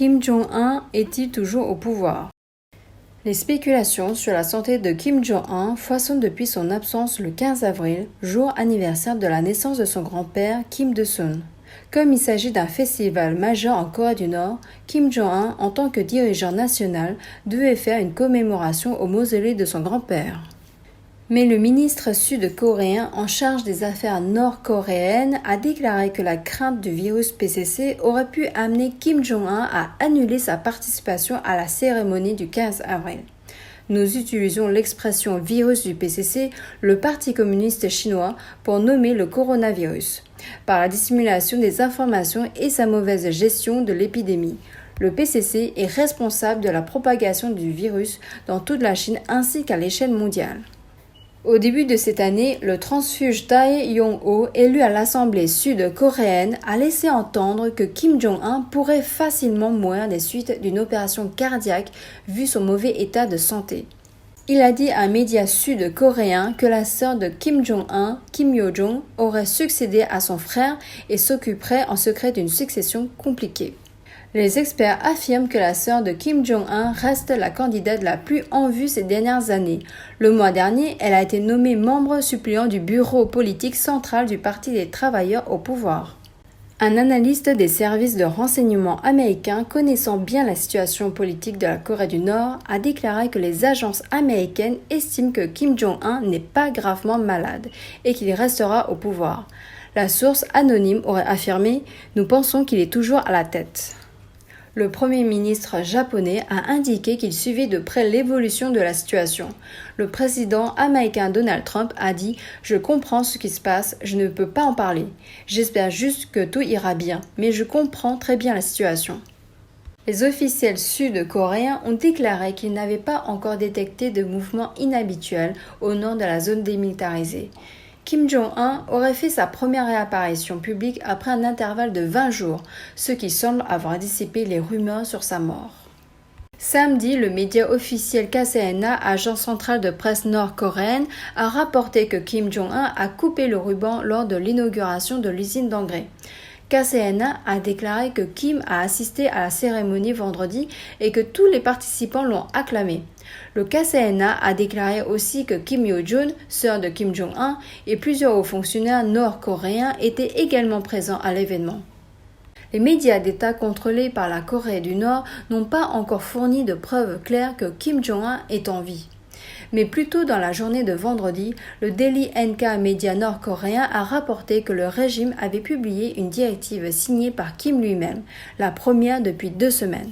Kim Jong-un est-il toujours au pouvoir? Les spéculations sur la santé de Kim Jong-un foisonnent depuis son absence le 15 avril, jour anniversaire de la naissance de son grand-père Kim Il-sung. Comme il s'agit d'un festival majeur en Corée du Nord, Kim Jong-un, en tant que dirigeant national, devait faire une commémoration au mausolée de son grand-père. Mais le ministre sud-coréen en charge des affaires nord-coréennes a déclaré que la crainte du virus PCC aurait pu amener Kim Jong-un à annuler sa participation à la cérémonie du 15 avril. Nous utilisons l'expression virus du PCC, le Parti communiste chinois, pour nommer le coronavirus, par la dissimulation des informations et sa mauvaise gestion de l'épidémie. Le PCC est responsable de la propagation du virus dans toute la Chine ainsi qu'à l'échelle mondiale. Au début de cette année, le transfuge Tae Yong-ho, élu à l'Assemblée sud-coréenne, a laissé entendre que Kim Jong-un pourrait facilement mourir des suites d'une opération cardiaque vu son mauvais état de santé. Il a dit à un média sud-coréen que la sœur de Kim Jong-un, Kim Yo-jong, aurait succédé à son frère et s'occuperait en secret d'une succession compliquée. Les experts affirment que la sœur de Kim Jong-un reste la candidate la plus en vue ces dernières années. Le mois dernier, elle a été nommée membre suppléant du bureau politique central du Parti des travailleurs au pouvoir. Un analyste des services de renseignement américains connaissant bien la situation politique de la Corée du Nord a déclaré que les agences américaines estiment que Kim Jong-un n'est pas gravement malade et qu'il restera au pouvoir. La source anonyme aurait affirmé « Nous pensons qu'il est toujours à la tête ». Le Premier ministre japonais a indiqué qu'il suivait de près l'évolution de la situation. Le président américain Donald Trump a dit « Je comprends ce qui se passe, je ne peux pas en parler. J'espère juste que tout ira bien, mais je comprends très bien la situation. » Les officiels sud-coréens ont déclaré qu'ils n'avaient pas encore détecté de mouvements inhabituels au nord de la zone démilitarisée. Kim Jong-un aurait fait sa première réapparition publique après un intervalle de 20 jours, ce qui semble avoir dissipé les rumeurs sur sa mort. Samedi, le média officiel KCNA, agence centrale de presse nord-coréenne, a rapporté que Kim Jong-un a coupé le ruban lors de l'inauguration de l'usine d'engrais. KCNA a déclaré que Kim a assisté à la cérémonie vendredi et que tous les participants l'ont acclamé. Le KCNA a déclaré aussi que Kim Yo-jong, sœur de Kim Jong-un, et plusieurs hauts fonctionnaires nord-coréens étaient également présents à l'événement. Les médias d'État contrôlés par la Corée du Nord n'ont pas encore fourni de preuves claires que Kim Jong-un est en vie. Mais plus tôt dans la journée de vendredi, le Daily NK média nord-coréen a rapporté que le régime avait publié une directive signée par Kim lui-même, la première depuis 2 semaines.